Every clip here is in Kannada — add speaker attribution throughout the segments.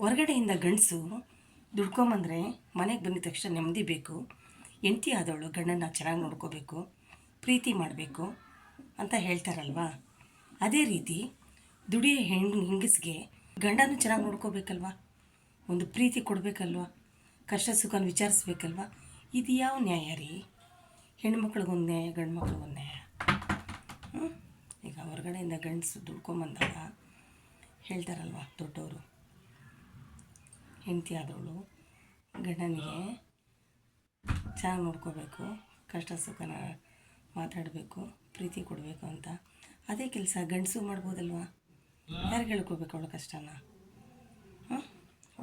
Speaker 1: ಹೊರಗಡೆಯಿಂದ ಗಂಡಸು ದುಡ್ಕೊಂಬಂದರೆ ಮನೆಗೆ ಬಂದಿದ ತಕ್ಷಣ ನೆಮ್ಮದಿ ಬೇಕು, ಹೆಂಡತಿ ಆದವಳು ಗಂಡನ ಚೆನ್ನಾಗಿ ನೋಡ್ಕೋಬೇಕು, ಪ್ರೀತಿ ಮಾಡಬೇಕು ಅಂತ ಹೇಳ್ತಾರಲ್ವ. ಅದೇ ರೀತಿ ದುಡಿಯೋ ಹೆಂಗಸಿಗೆ ಗಂಡನೂ ಚೆನ್ನಾಗಿ ನೋಡ್ಕೋಬೇಕಲ್ವ, ಒಂದು ಪ್ರೀತಿ ಕೊಡಬೇಕಲ್ವ, ಕಷ್ಟ ಸುಖನ ವಿಚಾರಿಸ್ಬೇಕಲ್ವ. ಇದು ಯಾವ ನ್ಯಾಯ ರೀ? ಹೆಣ್ಮಕ್ಳಿಗೊಂದು ನ್ಯಾಯ, ಗಂಡು ಮಕ್ಳಿಗೊಂದು ನ್ಯಾಯ. ಈಗ ಹೊರಗಡೆಯಿಂದ ಗಂಡಸು ದುಡ್ಕೊಂಬಂದಾಗ ಹೇಳ್ತಾರಲ್ವ ದೊಡ್ಡವರು, ಹೆಂಡತಿ ಆದವಳು ಗಂಡನಿಗೆ ಚೆನ್ನಾಗಿ ನೋಡ್ಕೋಬೇಕು, ಕಷ್ಟ ಸುಖನ ಮಾತಾಡಬೇಕು, ಪ್ರೀತಿ ಕೊಡಬೇಕು ಅಂತ. ಅದೇ ಕೆಲಸ ಗಂಡಸು ಮಾಡ್ಬೋದಲ್ವ? ಯಾರಿಗೆ ಹೇಳ್ಕೋಬೇಕು ಅವಳ ಕಷ್ಟನ?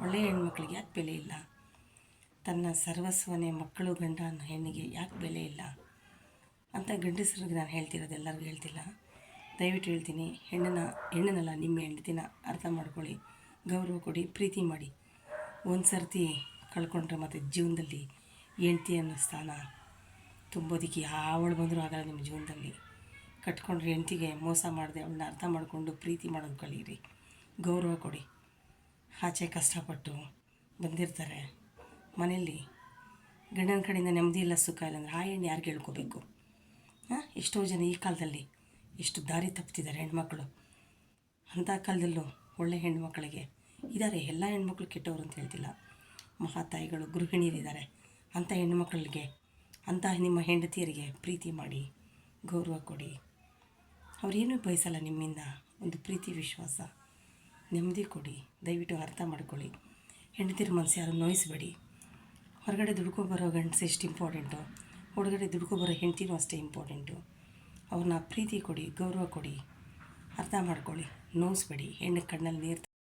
Speaker 1: ಒಳ್ಳೆಯ ಹೆಣ್ಮಕ್ಳಿಗೆ ಯಾಕೆ ಬೆಲೆ ಇಲ್ಲ? ತನ್ನ ಸರ್ವಸ್ವನೇ ಮಕ್ಕಳು ಗಂಡ ಅನ್ನೋ ಹೆಣ್ಣಿಗೆ ಯಾಕೆ ಬೆಲೆ ಇಲ್ಲ ಅಂತ ಗಂಡಸರಿಗೆ ನಾನು ಹೇಳ್ತಿರೋದು, ಎಲ್ಲರಿಗೂ ಹೇಳ್ತಿಲ್ಲ. ದಯವಿಟ್ಟು ಹೇಳ್ತೀನಿ, ಹೆಣ್ಣನಲ್ಲ ನಿಮ್ಮ ಹೆಂಡತಿನ ಅರ್ಥ ಮಾಡ್ಕೊಳ್ಳಿ, ಗೌರವ ಕೊಡಿ, ಪ್ರೀತಿ ಮಾಡಿ. ಒಂದು ಸರ್ತಿ ಕಳ್ಕೊಂಡ್ರೆ ಮತ್ತು ಜೀವನದಲ್ಲಿ ಹೆಂಡ್ತಿ ಅನ್ನೋ ಸ್ಥಾನ ತುಂಬೋದಕ್ಕೆ ಯಾವಳು ಬಂದರೂ ಆಗಲ್ಲ ನಿಮ್ಮ ಜೀವನದಲ್ಲಿ. ಕಟ್ಕೊಂಡ್ರೆ ಹೆಂಡ್ತಿಗೆ ಮೋಸ ಮಾಡದೆ ಅವಳನ್ನ ಅರ್ಥ ಮಾಡಿಕೊಂಡು ಪ್ರೀತಿ ಮಾಡೋದು ಕಲೀರಿ, ಗೌರವ ಕೊಡಿ. ಆಚೆ ಕಷ್ಟಪಟ್ಟು ಬಂದಿರ್ತಾರೆ, ಮನೆಯಲ್ಲಿ ಗಂಡನ ಕಡೆಯಿಂದ ನೆಮ್ಮದಿ ಇಲ್ಲ, ಸುಖ ಇಲ್ಲ ಅಂದರೆ ಆ ಹೆಣ್ಣು ಯಾರಿಗೆ ಹೇಳ್ಕೋಬೇಕು? ಎಷ್ಟೋ ಜನ ಈ ಕಾಲದಲ್ಲಿ ಎಷ್ಟು ದಾರಿ ತಪ್ಪಿದ್ದಾರೆ ಹೆಣ್ಮಕ್ಳು. ಅಂಥ ಕಾಲದಲ್ಲೂ ಒಳ್ಳೆ ಹೆಣ್ಮಕ್ಳಿಗೆ ಇದ್ದಾರೆ. ಎಲ್ಲ ಹೆಣ್ಮಕ್ಳು ಕೆಟ್ಟವರು ಅಂತ ಹೇಳ್ತಿಲ್ಲ, ಮಹಾತಾಯಿಗಳು, ಗೃಹಿಣಿಯರಿದ್ದಾರೆ. ಅಂಥ ಹೆಣ್ಮಕ್ಳಿಗೆ, ಅಂಥ ನಿಮ್ಮ ಹೆಂಡತಿಯರಿಗೆ ಪ್ರೀತಿ ಮಾಡಿ, ಗೌರವ ಕೊಡಿ. ಅವರೇನೂ ಬಯಸಲ್ಲ ನಿಮ್ಮಿಂದ, ಒಂದು ಪ್ರೀತಿ ವಿಶ್ವಾಸ, ನೆಮ್ಮದಿ ಕೊಡಿ. ದಯವಿಟ್ಟು ಅರ್ಥ ಮಾಡ್ಕೊಳ್ಳಿ. ಹೆಂಡತಿರ ಮನಸ್ಸು ಯಾರು ನೋಯಿಸಬೇಡಿ. ಹೊರಗಡೆ ದುಡ್ಕೊಬರೋ ಗಂಡಸು ಎಷ್ಟು ಇಂಪಾರ್ಟೆಂಟು, ಹೊರಗಡೆ ದುಡ್ಕೊಬರೋ ಹೆಂಡ್ತಿನೂ ಅಷ್ಟೇ ಇಂಪಾರ್ಟೆಂಟು. ಅವ್ರನ್ನ ಪ್ರೀತಿ ಕೊಡಿ, ಗೌರವ ಕೊಡಿ, ಅರ್ಥ ಮಾಡ್ಕೊಳ್ಳಿ, ನೋಯಿಸ್ಬೇಡಿ. ಹೆಣ್ಣು ಕಣ್ಣಲ್ಲಿ ನೀರು